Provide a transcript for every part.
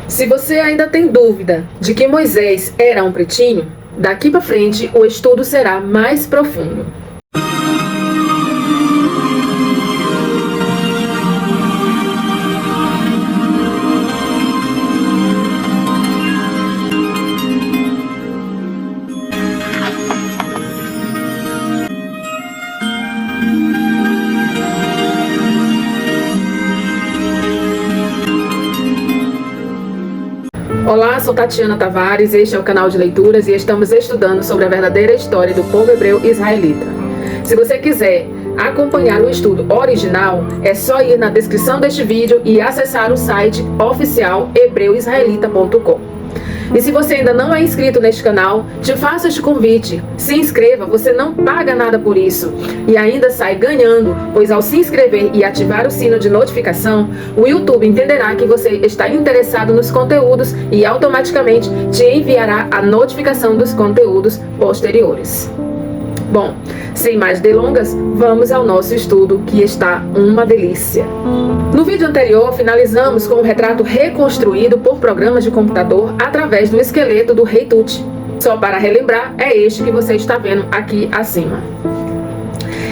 Se você ainda tem dúvida de que Moisés era um pretinho, daqui para frente o estudo será mais profundo. Olá, sou Tatiana Tavares, este é o canal de leituras e estamos estudando sobre a verdadeira história do povo hebreu israelita. Se você quiser acompanhar o estudo original, é só ir na descrição deste vídeo e acessar o site oficial hebreuisraelita.com. E se você ainda não é inscrito neste canal, te faço este convite. Se inscreva, você não paga nada por isso. E ainda sai ganhando, pois ao se inscrever e ativar o sino de notificação, o YouTube entenderá que você está interessado nos conteúdos e automaticamente te enviará a notificação dos conteúdos posteriores. Bom, sem mais delongas, vamos ao nosso estudo, que está uma delícia. No vídeo anterior, finalizamos com um retrato reconstruído por programas de computador através do esqueleto do rei Tut. Só para relembrar, é este que você está vendo aqui acima.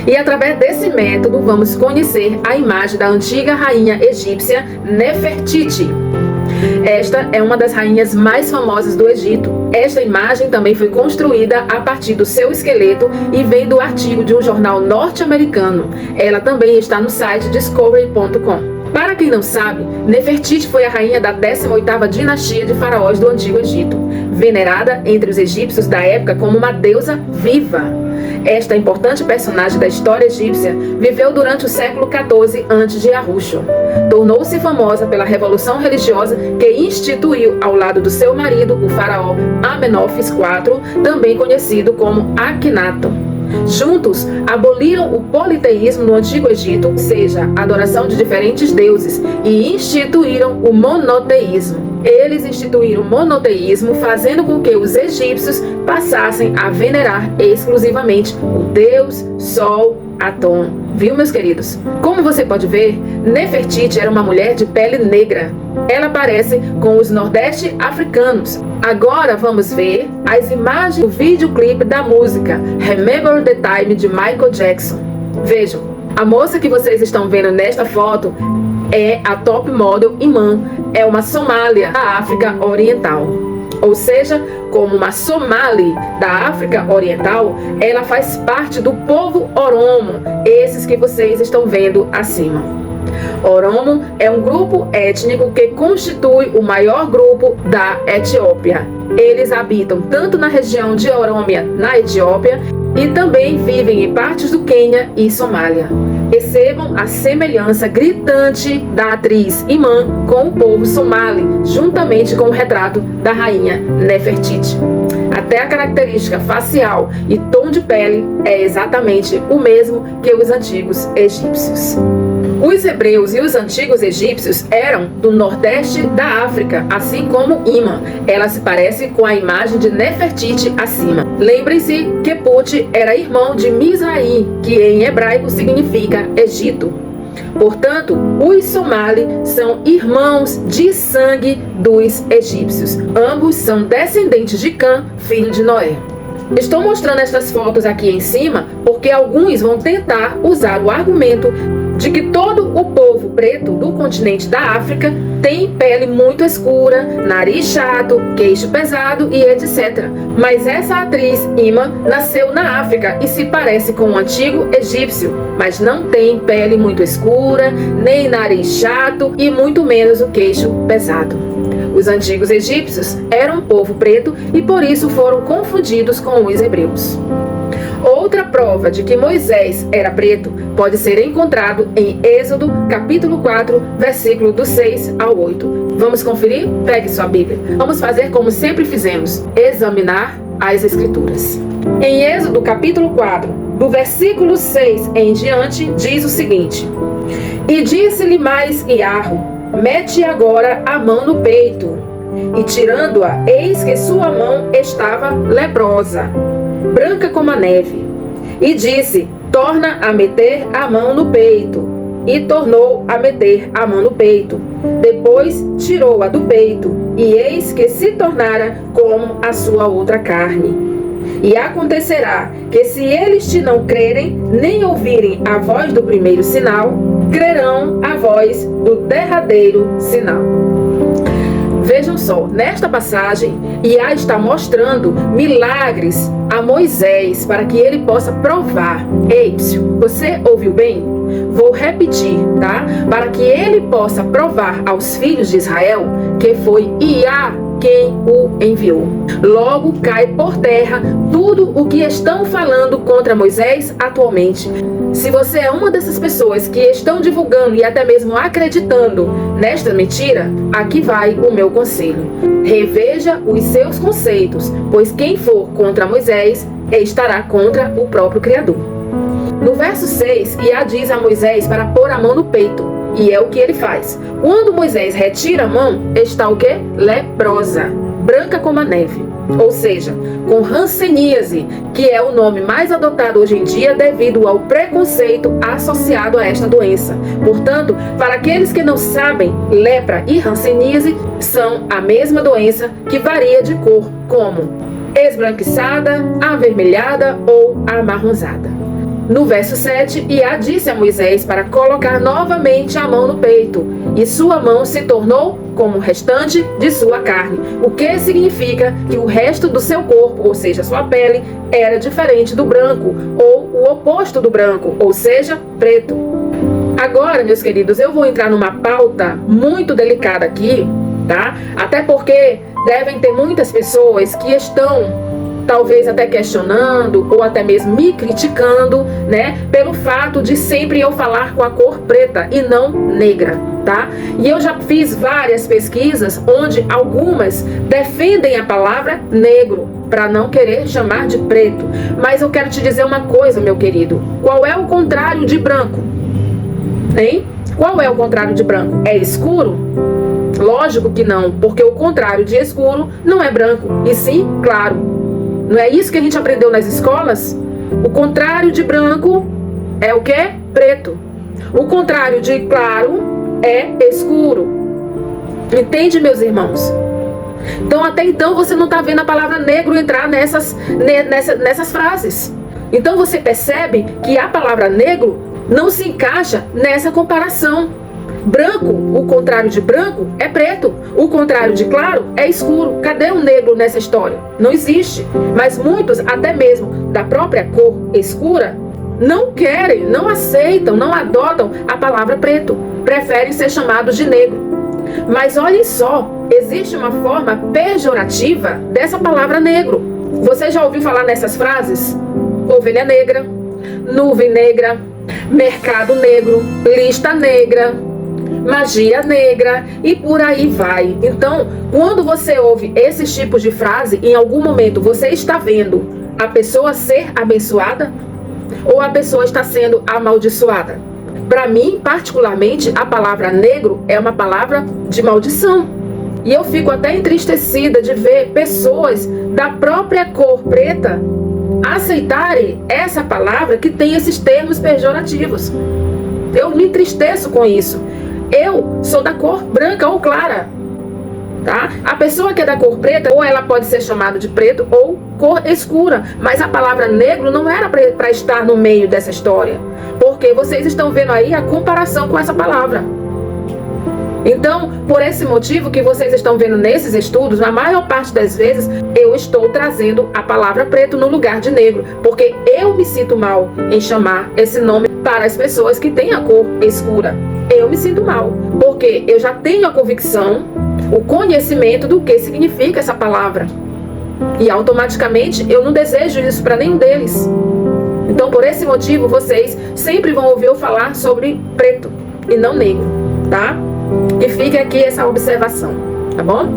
E através desse método, vamos conhecer a imagem da antiga rainha egípcia Nefertiti. Esta é uma das rainhas mais famosas do Egito. Esta imagem também foi construída a partir do seu esqueleto e vem do artigo de um jornal norte-americano. Ela também está no site discovery.com. Para quem não sabe, Nefertiti foi a rainha da 18ª dinastia de faraós do Antigo Egito, venerada entre os egípcios da época como uma deusa viva. Esta importante personagem da história egípcia viveu durante o século XIV antes de Yarushu. Tornou-se famosa pela revolução religiosa que instituiu ao lado do seu marido, o faraó Amenófis IV, também conhecido como Akhenaton. Juntos, aboliram o politeísmo no Antigo Egito, ou seja, a adoração de diferentes deuses, e instituíram o monoteísmo. Eles instituíram o monoteísmo, fazendo com que os egípcios passassem a venerar exclusivamente o Deus Sol Atom. Viu, meus queridos? Como você pode ver, Nefertiti era uma mulher de pele negra. Ela parece com os nordeste africanos. Agora vamos ver as imagens do videoclipe da música Remember the Time de Michael Jackson. Vejam, a moça que vocês estão vendo nesta foto é a top model Iman, é uma somália da África Oriental. Ou seja, como uma somali da África Oriental, ela faz parte do povo Oromo, esses que vocês estão vendo acima. Oromo é um grupo étnico que constitui o maior grupo da Etiópia. Eles habitam tanto na região de Oromia, na Etiópia, e também vivem em partes do Quênia e Somália. Percebam a semelhança gritante da atriz Iman com o povo somali, juntamente com o retrato da rainha Nefertiti. Até a característica facial e tom de pele é exatamente o mesmo que os antigos egípcios. Os hebreus e os antigos egípcios eram do nordeste da África, assim como Iman. Ela se parece com a imagem de Nefertiti acima. Lembrem-se que Put era irmão de Mizraim, que em hebraico significa Egito. Portanto, os somali são irmãos de sangue dos egípcios. Ambos são descendentes de Cã, filho de Noé. Estou mostrando estas fotos aqui em cima porque alguns vão tentar usar o argumento de que todo o povo preto do continente da África tem pele muito escura, nariz chato, queixo pesado e etc. Mas essa atriz, Iman, nasceu na África e se parece com um antigo egípcio, mas não tem pele muito escura, nem nariz chato e muito menos o queixo pesado. Os antigos egípcios eram um povo preto e por isso foram confundidos com os hebreus. Outra prova de que Moisés era preto pode ser encontrado em Êxodo, capítulo 4, versículo do 6 ao 8. Vamos conferir? Pegue sua Bíblia. Vamos fazer como sempre fizemos, examinar as Escrituras. Em Êxodo, capítulo 4, do versículo 6 em diante, diz o seguinte: E disse-lhe mais Iarro: Mete agora a mão no peito. E tirando-a, eis que sua mão estava leprosa, branca como a neve. E disse: Torna a meter a mão no peito. e tornou a meter a mão no peito. Depois tirou-a do peito, e eis que se tornara como a sua outra carne. E acontecerá que se eles te não crerem, nem ouvirem a voz do primeiro sinal, crerão a voz do derradeiro sinal. Vejam só, nesta passagem, Iá está mostrando milagres a Moisés para que ele possa provar. Ei, você ouviu bem? Vou repetir, tá? Para que ele possa provar aos filhos de Israel que foi Iá quem o enviou. Logo cai por terra tudo o que estão falando contra Moisés atualmente. Se você é uma dessas pessoas que estão divulgando e até mesmo acreditando nesta mentira, aqui vai o meu conselho. Reveja os seus conceitos, pois quem for contra Moisés estará contra o próprio Criador. No verso 6, Iá diz a Moisés para pôr a mão no peito. E é o que ele faz. Quando Moisés retira a mão, está o quê? Leprosa, branca como a neve. Ou seja, com hanseníase, que é o nome mais adotado hoje em dia devido ao preconceito associado a esta doença. Portanto, para aqueles que não sabem, lepra e hanseníase são a mesma doença que varia de cor, como esbranquiçada, avermelhada ou amarronzada. No verso 7, Iá disse a Moisés para colocar novamente a mão no peito, e sua mão se tornou como o restante de sua carne, o que significa que o resto do seu corpo, ou seja, sua pele, era diferente do branco, ou o oposto do branco, ou seja, preto. Agora, meus queridos, eu vou entrar numa pauta muito delicada aqui, tá? Até porque devem ter muitas pessoas que estão talvez até questionando ou até mesmo me criticando, né, pelo fato de sempre eu falar com a cor preta e não negra, tá? E eu já fiz várias pesquisas onde algumas defendem a palavra negro para não querer chamar de preto. Mas eu quero te dizer uma coisa, meu querido. Qual é o contrário de branco? Hein? Qual é o contrário de branco? É escuro? Lógico que não, porque o contrário de escuro não é branco, e sim claro. Não é isso que a gente aprendeu nas escolas? O contrário de branco é o quê? Preto. O contrário de claro é escuro. Entende, meus irmãos? Então, até então, você não está vendo a palavra negro entrar nessas frases. Então, você percebe que a palavra negro não se encaixa nessa comparação. Branco, o contrário de branco é preto. O contrário de claro é escuro. Cadê o negro nessa história? Não existe. Mas muitos, até mesmo da própria cor escura, não querem, não aceitam, não adotam a palavra preto. Preferem ser chamados de negro. Mas olhem só, existe uma forma pejorativa dessa palavra negro. Você já ouviu falar nessas frases? Ovelha negra, nuvem negra, mercado negro, lista negra, magia negra e por aí vai. Então, quando você ouve esses tipos de frase, em algum momento você está vendo a pessoa ser abençoada ou a pessoa está sendo amaldiçoada? Para mim, particularmente, a palavra negro é uma palavra de maldição. E eu fico até entristecida de ver pessoas da própria cor preta aceitarem essa palavra que tem esses termos pejorativos. Eu me entristeço com isso. Eu sou da cor branca ou clara, tá? A pessoa que é da cor preta, ou ela pode ser chamada de preto ou cor escura, mas a palavra negro não era para estar no meio dessa história, porque vocês estão vendo aí a comparação com essa palavra. Então, por esse motivo que vocês estão vendo nesses estudos, na maior parte das vezes, eu estou trazendo a palavra preto no lugar de negro, porque eu me sinto mal em chamar esse nome para as pessoas que têm a cor escura. Eu me sinto mal, porque eu já tenho a convicção, o conhecimento do que significa essa palavra. E automaticamente eu não desejo isso para nenhum deles. Então, por esse motivo, vocês sempre vão ouvir eu falar sobre preto e não negro, tá? Que fique aqui essa observação, tá bom?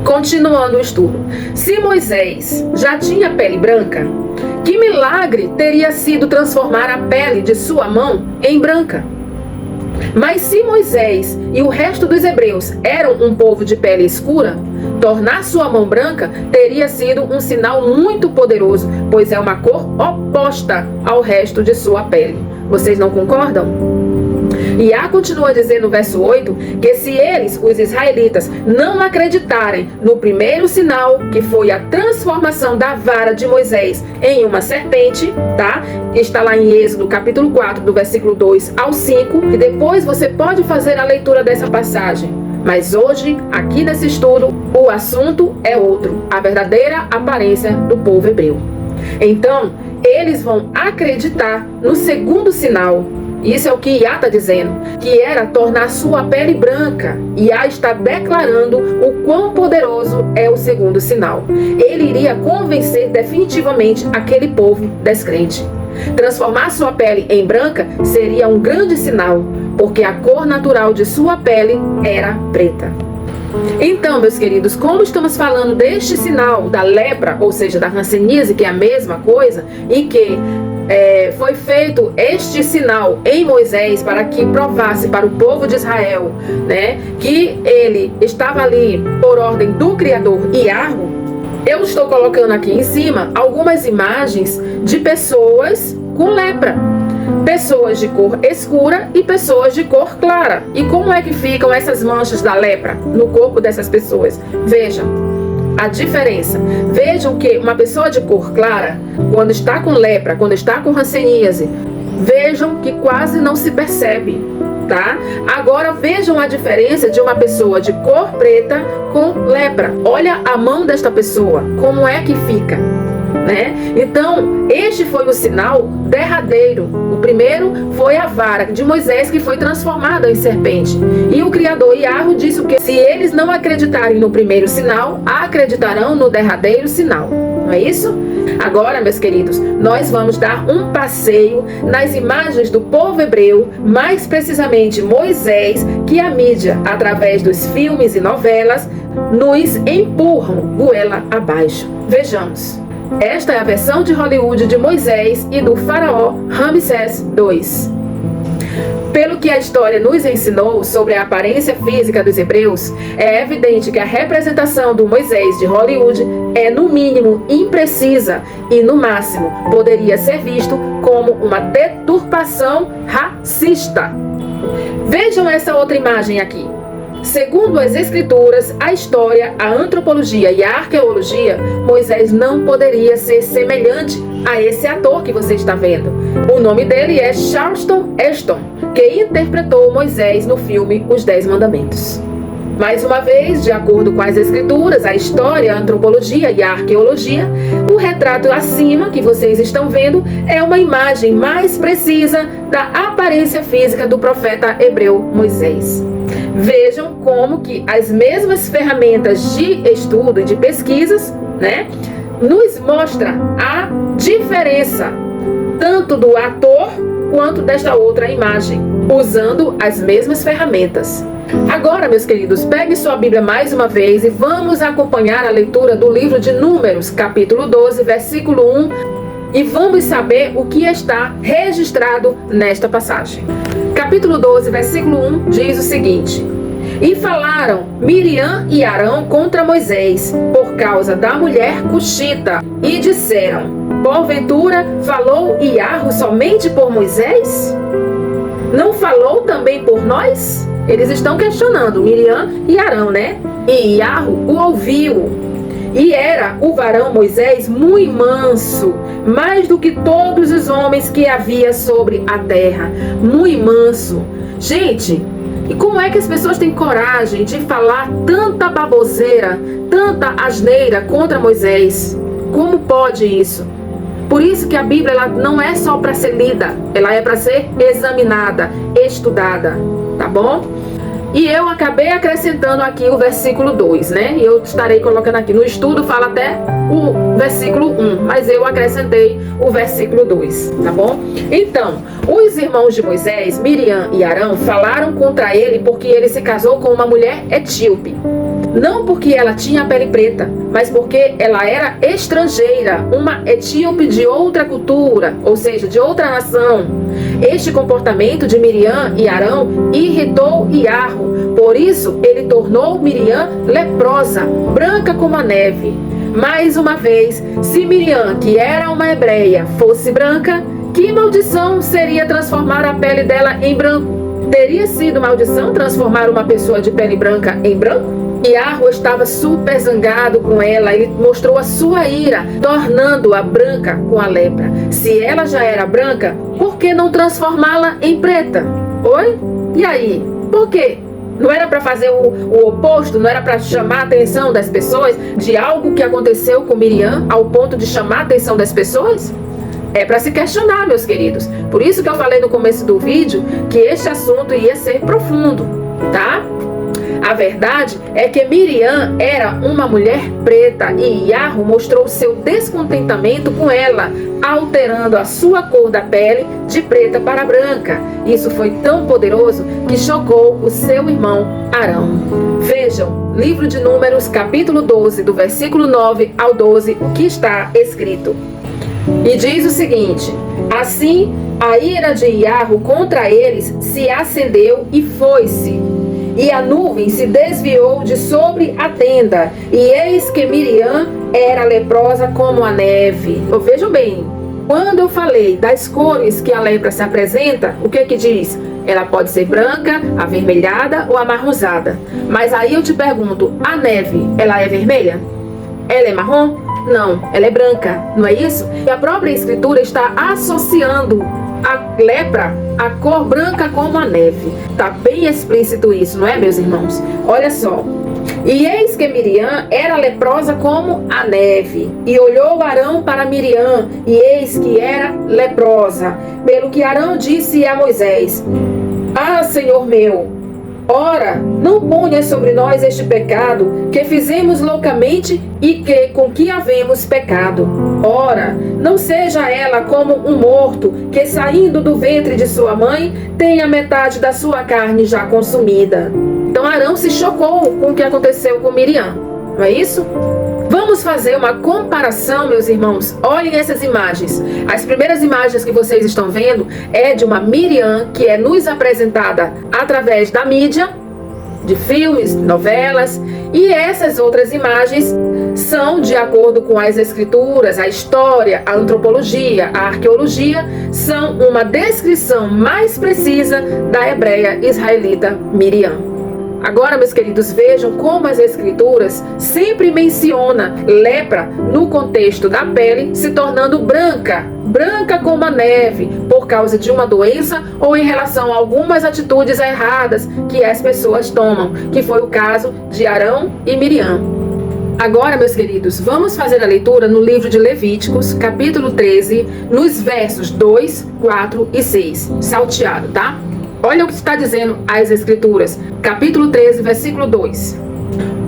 Continuando o estudo. Se Moisés já tinha pele branca, que milagre teria sido transformar a pele de sua mão em branca? Mas se Moisés e o resto dos hebreus eram um povo de pele escura, tornar sua mão branca teria sido um sinal muito poderoso, pois é uma cor oposta ao resto de sua pele. Vocês não concordam? Iá continua a dizer no verso 8 que se eles, os israelitas, não acreditarem no primeiro sinal, que foi a transformação da vara de Moisés em uma serpente, tá? Está lá em Êxodo capítulo 4, do versículo 2 ao 5, e depois você pode fazer a leitura dessa passagem. Mas hoje, aqui nesse estudo, o assunto é outro, a verdadeira aparência do povo hebreu. Então, eles vão acreditar no segundo sinal. Isso é o que Iá está dizendo, que era tornar sua pele branca. Iá está declarando o quão poderoso é o segundo sinal. Ele iria convencer definitivamente aquele povo descrente. Transformar sua pele em branca seria um grande sinal, porque a cor natural de sua pele era preta. Então, meus queridos, como estamos falando deste sinal da lepra, ou seja, da hanseníase, que é a mesma coisa, e que foi feito este sinal em Moisés para que provasse para o povo de Israel, né, que ele estava ali por ordem do Criador Iahve, eu estou colocando aqui em cima algumas imagens de pessoas com lepra. Pessoas de cor escura e pessoas de cor clara. E como é que ficam essas manchas da lepra no corpo dessas pessoas? Vejam a diferença. Vejam que uma pessoa de cor clara, quando está com lepra, quando está com hanseníase, vejam que quase não se percebe, tá? Agora vejam a diferença de uma pessoa de cor preta com lepra. Olha a mão desta pessoa, como é que fica, né? Então, este foi o sinal derradeiro. O primeiro foi a vara de Moisés, que foi transformada em serpente. E o Criador Iahve disse que se eles não acreditarem no primeiro sinal, acreditarão no derradeiro sinal. Não é isso? Agora, meus queridos, nós vamos dar um passeio nas imagens do povo hebreu, mais precisamente Moisés, que a mídia, através dos filmes e novelas, nos empurram goela abaixo. Vejamos. Esta é a versão de Hollywood de Moisés e do faraó Ramsés II. Pelo que a história nos ensinou sobre a aparência física dos hebreus, é evidente que a representação do Moisés de Hollywood é, no mínimo, imprecisa e, no máximo, poderia ser visto como uma deturpação racista. Vejam essa outra imagem aqui. Segundo as escrituras, a história, a antropologia e a arqueologia, Moisés não poderia ser semelhante a esse ator que você está vendo. O nome dele é Charlton Heston, que interpretou Moisés no filme Os 10 Mandamentos. Mais uma vez, de acordo com as escrituras, a história, a antropologia e a arqueologia, o retrato acima que vocês estão vendo é uma imagem mais precisa da aparência física do profeta hebreu Moisés. Vejam como que as mesmas ferramentas de estudo e de pesquisas, né, nos mostra a diferença tanto do ator quanto desta outra imagem, usando as mesmas ferramentas. Agora, meus queridos, pegue sua Bíblia mais uma vez e vamos acompanhar a leitura do livro de Números, capítulo 12, versículo 1, e vamos saber o que está registrado nesta passagem. Capítulo 12, versículo 1 diz o seguinte: E falaram Miriam e Arão contra Moisés, por causa da mulher cuxita, e disseram: Porventura falou Iahve somente por Moisés? Não falou também por nós? Eles estão questionando Miriam e Arão, né? E Iahve o ouviu. E era o varão Moisés muito manso, mais do que todos os homens que havia sobre a terra. Muito manso. Gente, e como é que as pessoas têm coragem de falar tanta baboseira, tanta asneira contra Moisés? Como pode isso? Por isso que a Bíblia ela não é só para ser lida, ela é para ser examinada, estudada, tá bom? E eu acabei acrescentando aqui o versículo 2, né? E eu estarei colocando aqui. No estudo fala até o versículo 1, mas eu acrescentei o versículo 2, tá bom? Então, os irmãos de Moisés, Miriam e Arão, falaram contra ele porque ele se casou com uma mulher etíope. Não porque ela tinha a pele preta, mas porque ela era estrangeira, uma etíope de outra cultura, ou seja, de outra nação. Este comportamento de Miriam e Arão irritou Iahve, por isso ele tornou Miriam leprosa, branca como a neve. Mais uma vez, se Miriam, que era uma hebreia, fosse branca, que maldição seria transformar a pele dela em branco? Teria sido maldição transformar uma pessoa de pele branca em branco? Iarro estava super zangado com ela. Ele mostrou a sua ira, tornando-a branca com a lepra. Se ela já era branca, por que não transformá-la em preta? Oi? E aí? Por quê? Não era para fazer o oposto? Não era para chamar a atenção das pessoas de algo que aconteceu com Miriam ao ponto de chamar a atenção das pessoas? É para se questionar, meus queridos. Por isso que eu falei no começo do vídeo que este assunto ia ser profundo, tá? A verdade é que Miriam era uma mulher preta e Iarro mostrou seu descontentamento com ela, alterando a sua cor da pele de preta para branca. Isso foi tão poderoso que chocou o seu irmão Arão. Vejam, livro de Números, capítulo 12, do versículo 9 ao 12, o que está escrito. E diz o seguinte: assim a ira de Iarro contra eles se acendeu e foi-se. E a nuvem se desviou de sobre a tenda, e eis que Miriam era leprosa como a neve. Vejam bem, quando eu falei das cores que a lepra se apresenta, o que diz? Ela pode ser branca, avermelhada ou amarronzada. Mas aí eu te pergunto, a neve, ela é vermelha? Ela é marrom? Não, ela é branca, não é isso? E a própria escritura está associando a lepra à cor branca como a neve. Está bem explícito isso, não é, meus irmãos? Olha só. E eis que Miriam era leprosa como a neve. E olhou Arão para Miriam, e eis que era leprosa. Pelo que Arão disse a Moisés: Ah, Senhor meu, ora, não ponhas sobre nós este pecado que fizemos loucamente e que com que havemos pecado. Ora, não seja ela como um morto que saindo do ventre de sua mãe tem a metade da sua carne já consumida. Então Arão se chocou com o que aconteceu com Miriam, não é isso? Vamos fazer uma comparação, meus irmãos. Olhem essas imagens. As primeiras imagens que vocês estão vendo é de uma Miriam que é nos apresentada através da mídia, de filmes, novelas, e essas outras imagens são de acordo com as escrituras, a história, a antropologia, a arqueologia, são uma descrição mais precisa da hebreia israelita Miriam. Agora, meus queridos, vejam como as escrituras sempre mencionam lepra no contexto da pele se tornando branca, branca como a neve, por causa de uma doença ou em relação a algumas atitudes erradas que as pessoas tomam, que foi o caso de Arão e Miriam. Agora, meus queridos, vamos fazer a leitura no livro de Levíticos, capítulo 13, nos versos 2, 4 e 6, salteado, tá? Olha o que está dizendo as escrituras. Capítulo 13, versículo 2.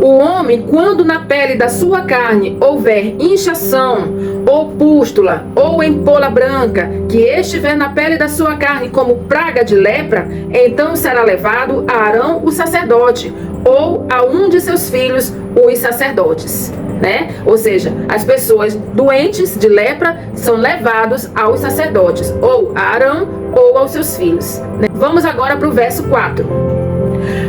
O homem, quando na pele da sua carne houver inchação, ou pústula, ou empola branca, que estiver na pele da sua carne como praga de lepra, então será levado a Arão o sacerdote, ou a um de seus filhos, os sacerdotes. Ou seja, as pessoas doentes de lepra são levados aos sacerdotes, ou a Arão ou aos seus filhos. Vamos agora para o verso 4.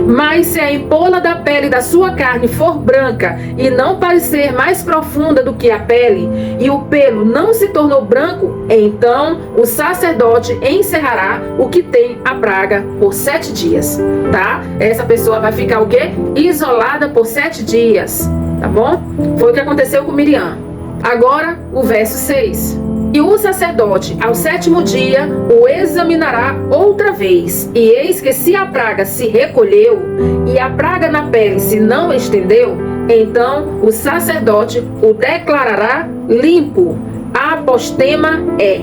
Mas se a empola da pele da sua carne for branca e não parecer mais profunda do que a pele, e o pelo não se tornou branco, então o sacerdote encerrará o que tem a praga por 7 dias, tá? Essa pessoa vai ficar o quê? Isolada por 7 dias, tá bom? Foi o que aconteceu com Miriam. Agora, o verso 6. E o sacerdote, ao 7º dia, o examinará outra vez. E eis que se a praga se recolheu e a praga na pele se não estendeu, então o sacerdote o declarará limpo. Apostema é.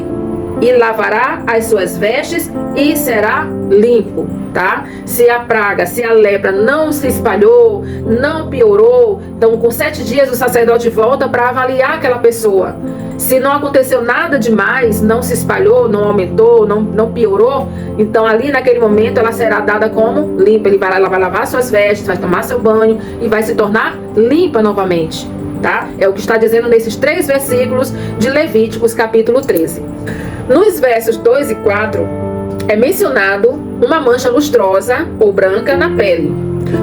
E lavará as suas vestes e será limpo, tá? Se a praga, se a lepra não se espalhou, não piorou, então com 7 dias o sacerdote volta para avaliar aquela pessoa. Se não aconteceu nada demais, não se espalhou, não aumentou, não piorou, então ali naquele momento ela será dada como limpa. Ele vai lá, ela vai lavar suas vestes, vai tomar seu banho e vai se tornar limpa novamente, tá? É o que está dizendo nesses 3 versículos de Levíticos capítulo 13. Nos versos 2 e 4 é mencionado uma mancha lustrosa ou branca na pele.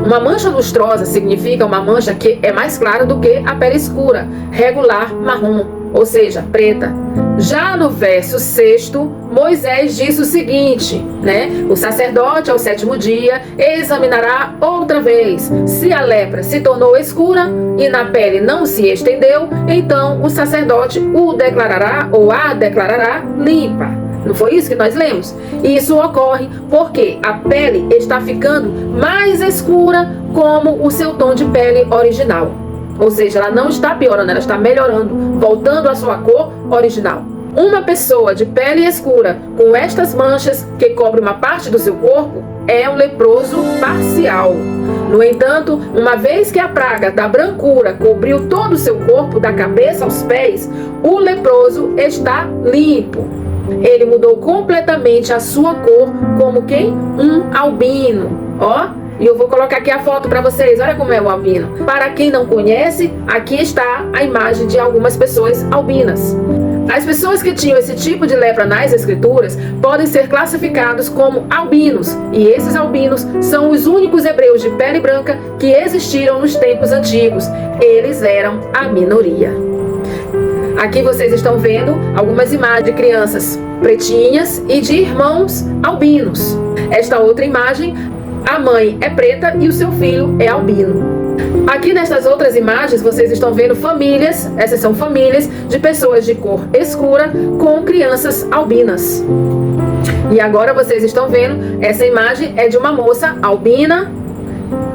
Uma mancha lustrosa significa uma mancha que é mais clara do que a pele escura, regular, marrom. ou seja, preta. Já no verso 6º, Moisés disse o seguinte, né? O sacerdote ao 7º dia examinará outra vez. Se a lepra se tornou escura e na pele não se estendeu, então o sacerdote o declarará ou a declarará limpa. Não foi isso que nós lemos? Isso ocorre porque a pele está ficando mais escura como o seu tom de pele original. Ou seja, ela não está piorando, ela está melhorando, voltando à sua cor original. Uma pessoa de pele escura com estas manchas que cobrem uma parte do seu corpo é um leproso parcial. No entanto, uma vez que a praga da brancura cobriu todo o seu corpo, da cabeça aos pés, o leproso está limpo. Ele mudou completamente a sua cor, como quem? Um albino. Ó. E eu vou colocar aqui a foto para vocês. Olha como é o albino. Para quem não conhece, aqui está a imagem de algumas pessoas albinas. As pessoas que tinham esse tipo de lepra nas escrituras podem ser classificados como albinos. E esses albinos são os únicos hebreus de pele branca que existiram nos tempos antigos. Eles eram a minoria. Aqui vocês estão vendo algumas imagens de crianças pretinhas e de irmãos albinos. Esta outra imagem, a mãe é preta e o seu filho é albino. Aqui nessas outras imagens vocês estão vendo famílias, essas são famílias de pessoas de cor escura com crianças albinas. E agora vocês estão vendo, essa imagem é de uma moça albina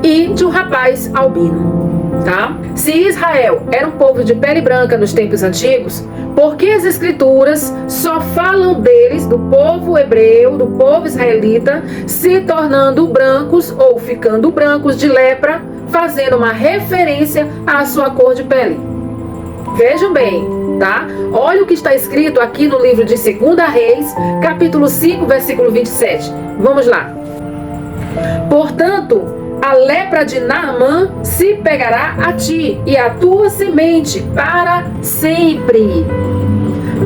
e de um rapaz albino, tá? Se Israel era um povo de pele branca nos tempos antigos, por que as escrituras só falam deles, do povo hebreu, do povo israelita, se tornando brancos ou ficando brancos de lepra, fazendo uma referência à sua cor de pele? Vejam bem, tá? Olha o que está escrito aqui no livro de 2 Reis, capítulo 5, versículo 27. Vamos lá. Portanto, a lepra de Naamã se pegará a ti e a tua semente para sempre.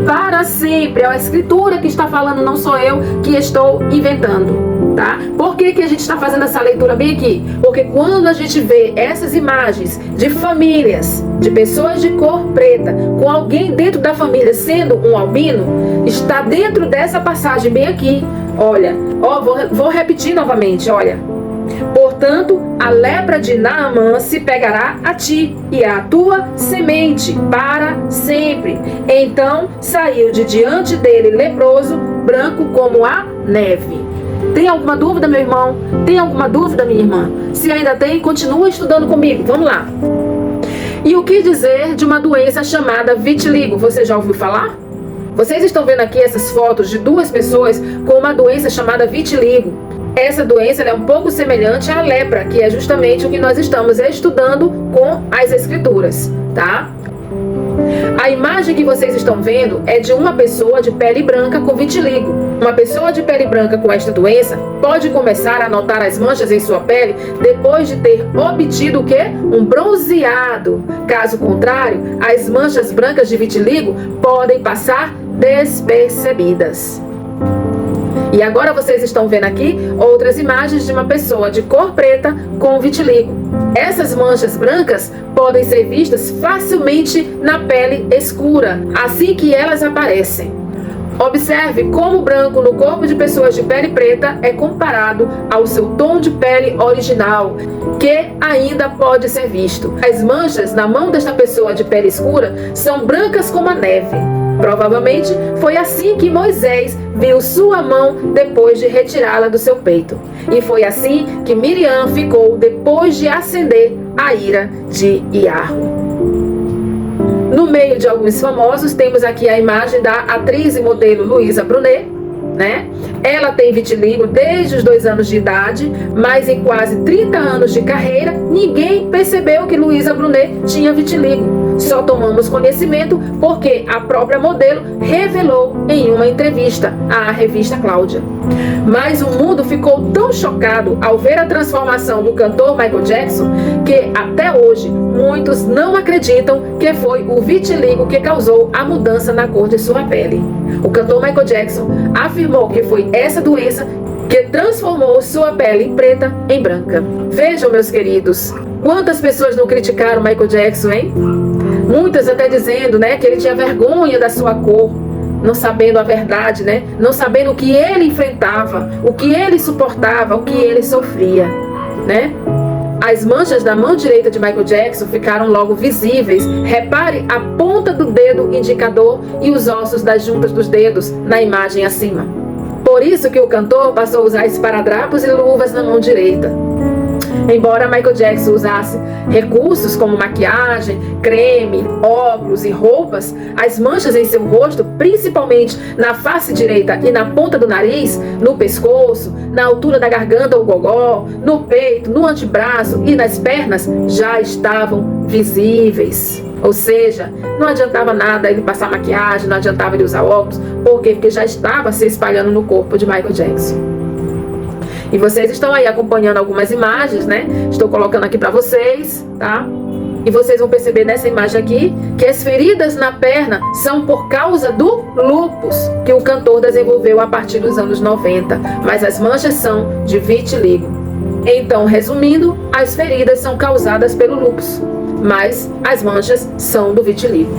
Para sempre. É a escritura que está falando, não sou eu que estou inventando, tá? Por que a gente está fazendo essa leitura bem aqui? Porque quando a gente vê essas imagens de famílias, de pessoas de cor preta, com alguém dentro da família sendo um albino, está dentro dessa passagem bem aqui. Olha, ó, vou repetir novamente, olha. Portanto, a lepra de Naamã se pegará a ti e à tua semente para sempre. Então saiu de diante dele leproso, branco como a neve. Tem alguma dúvida, meu irmão? Tem alguma dúvida, minha irmã? Se ainda tem, continua estudando comigo. Vamos lá. E o que dizer de uma doença chamada vitiligo? Você já ouviu falar? Vocês estão vendo aqui essas fotos de duas pessoas com uma doença chamada vitiligo. Essa doença é um pouco semelhante à lepra, que é justamente o que nós estamos estudando com as escrituras, tá? A imagem que vocês estão vendo é de uma pessoa de pele branca com vitiligo. Uma pessoa de pele branca com esta doença pode começar a notar as manchas em sua pele depois de ter obtido o quê? Um bronzeado. Caso contrário, as manchas brancas de vitiligo podem passar despercebidas. E agora vocês estão vendo aqui outras imagens de uma pessoa de cor preta com vitiligo. Essas manchas brancas podem ser vistas facilmente na pele escura, assim que elas aparecem. Observe como o branco no corpo de pessoas de pele preta é comparado ao seu tom de pele original, que ainda pode ser visto. As manchas na mão desta pessoa de pele escura são brancas como a neve. Provavelmente foi assim que Moisés viu sua mão depois de retirá-la do seu peito. E foi assim que Miriam ficou depois de acender a ira de Iarro. No meio de alguns famosos, temos aqui a imagem da atriz e modelo Luísa Brunet, né? Ela tem vitiligo desde os 2 anos de idade, mas em quase 30 anos de carreira, ninguém percebeu que Luísa Brunet tinha vitiligo. Só tomamos conhecimento porque a própria modelo revelou em uma entrevista à revista Cláudia. Mas o mundo ficou tão chocado ao ver a transformação do cantor Michael Jackson que até hoje muitos não acreditam que foi o vitiligo que causou a mudança na cor de sua pele. O cantor Michael Jackson afirmou que foi essa doença que transformou sua pele preta em branca. Vejam, meus queridos, quantas pessoas não criticaram Michael Jackson, hein? Muitas até dizendo, né, que ele tinha vergonha da sua cor, não sabendo a verdade, né? Não sabendo o que ele enfrentava, o que ele suportava, o que ele sofria, né? As manchas da mão direita de Michael Jackson ficaram logo visíveis. Repare a ponta do dedo indicador e os ossos das juntas dos dedos na imagem acima. Por isso que o cantor passou a usar esparadrapos e luvas na mão direita. Embora Michael Jackson usasse recursos como maquiagem, creme, óculos e roupas, as manchas em seu rosto, principalmente na face direita e na ponta do nariz, no pescoço, na altura da garganta ou gogó, no peito, no antebraço e nas pernas, já estavam visíveis. Ou seja, não adiantava nada ele passar maquiagem, não adiantava ele usar óculos. Por quê? Porque já estava se espalhando no corpo de Michael Jackson. E vocês estão aí acompanhando algumas imagens, né? Estou colocando aqui para vocês, tá? E vocês vão perceber nessa imagem aqui que as feridas na perna são por causa do lúpus que o cantor desenvolveu a partir dos anos 90. Mas as manchas são de vitiligo. Então, resumindo, as feridas são causadas pelo lúpus, mas as manchas são do vitiligo.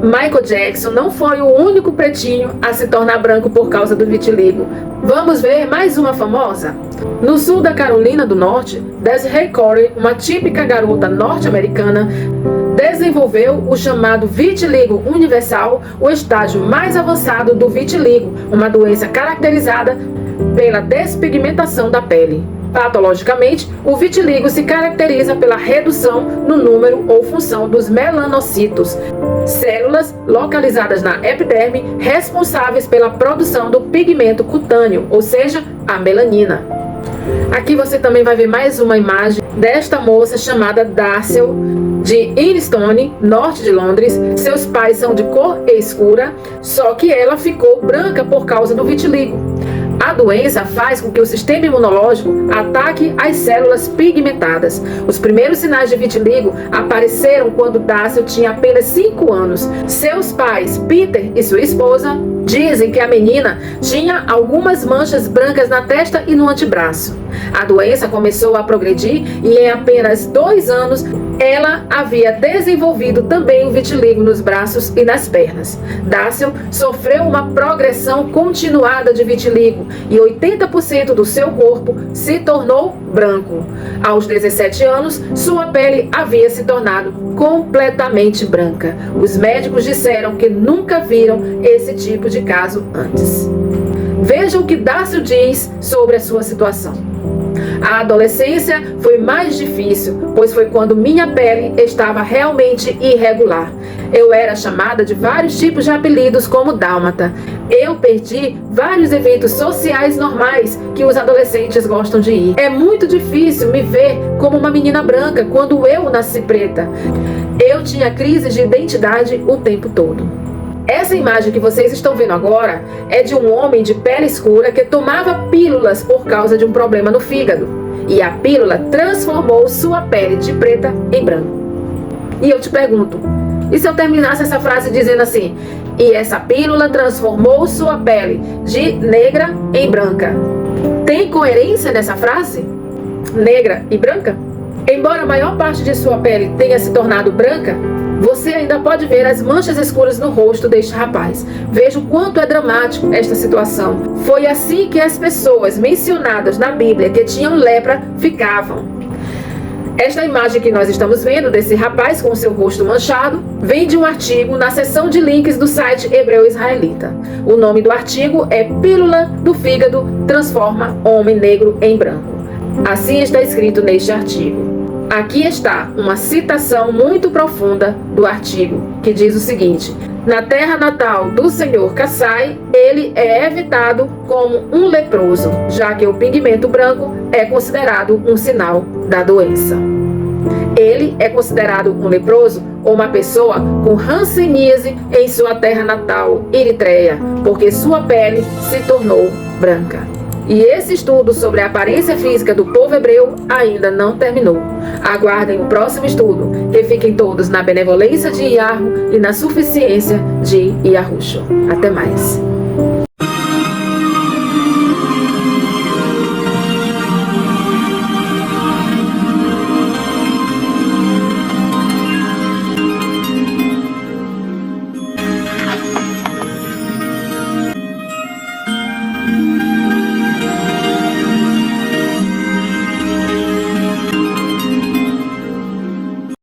Michael Jackson não foi o único pretinho a se tornar branco por causa do vitiligo. Vamos ver mais uma famosa? No sul da Carolina do Norte, Desiree Corey, uma típica garota norte-americana, desenvolveu o chamado vitiligo universal, o estágio mais avançado do vitiligo, uma doença caracterizada pela despigmentação da pele. Patologicamente, o vitiligo se caracteriza pela redução no número ou função dos melanocitos, células localizadas na epiderme responsáveis pela produção do pigmento cutâneo, ou seja, a melanina. Aqui você também vai ver mais uma imagem desta moça chamada Darcel, de Instone, norte de Londres. Seus pais são de cor escura, só que ela ficou branca por causa do vitiligo. A doença faz com que o sistema imunológico ataque as células pigmentadas. Os primeiros sinais de vitiligo apareceram quando Darcel tinha apenas 5 anos. Seus pais, Peter e sua esposa, dizem que a menina tinha algumas manchas brancas na testa e no antebraço. A doença começou a progredir e em apenas 2 anos ela havia desenvolvido também o vitiligo nos braços e nas pernas. Darcel sofreu uma progressão continuada de vitiligo e 80% do seu corpo se tornou branco. Aos 17 anos, sua pele havia se tornado completamente branca. Os médicos disseram que nunca viram esse tipo de caso antes. Vejam o que Darcel diz sobre a sua situação. A adolescência foi mais difícil, pois foi quando minha pele estava realmente irregular. Eu era chamada de vários tipos de apelidos como dálmata. Eu perdi vários eventos sociais normais que os adolescentes gostam de ir. É muito difícil me ver como uma menina branca quando eu nasci preta. Eu tinha crises de identidade o tempo todo. Essa imagem que vocês estão vendo agora é de um homem de pele escura que tomava pílulas por causa de um problema no fígado. E a pílula transformou sua pele de preta em branco. E eu te pergunto, e se eu terminasse essa frase dizendo assim: e essa pílula transformou sua pele de negra em branca? Tem coerência nessa frase? Negra e branca? Embora a maior parte de sua pele tenha se tornado branca, você ainda pode ver as manchas escuras no rosto deste rapaz. Veja o quanto é dramático esta situação. Foi assim que as pessoas mencionadas na Bíblia que tinham lepra ficavam. Esta imagem que nós estamos vendo desse rapaz com seu rosto manchado vem de um artigo na seção de links do site Hebreu Israelita. O nome do artigo é Pílula do Fígado Transforma Homem Negro em Branco. Assim está escrito neste artigo. Aqui está uma citação muito profunda do artigo, que diz o seguinte: na terra natal do senhor Kassai, ele é evitado como um leproso, já que o pigmento branco é considerado um sinal da doença. Ele é considerado um leproso ou uma pessoa com hanseníase em sua terra natal, Eritreia, porque sua pele se tornou branca. E esse estudo sobre a aparência física do povo hebreu ainda não terminou. Aguardem o próximo estudo, que fiquem todos na benevolência de Yahweh e na suficiência de Yahushua. Até mais.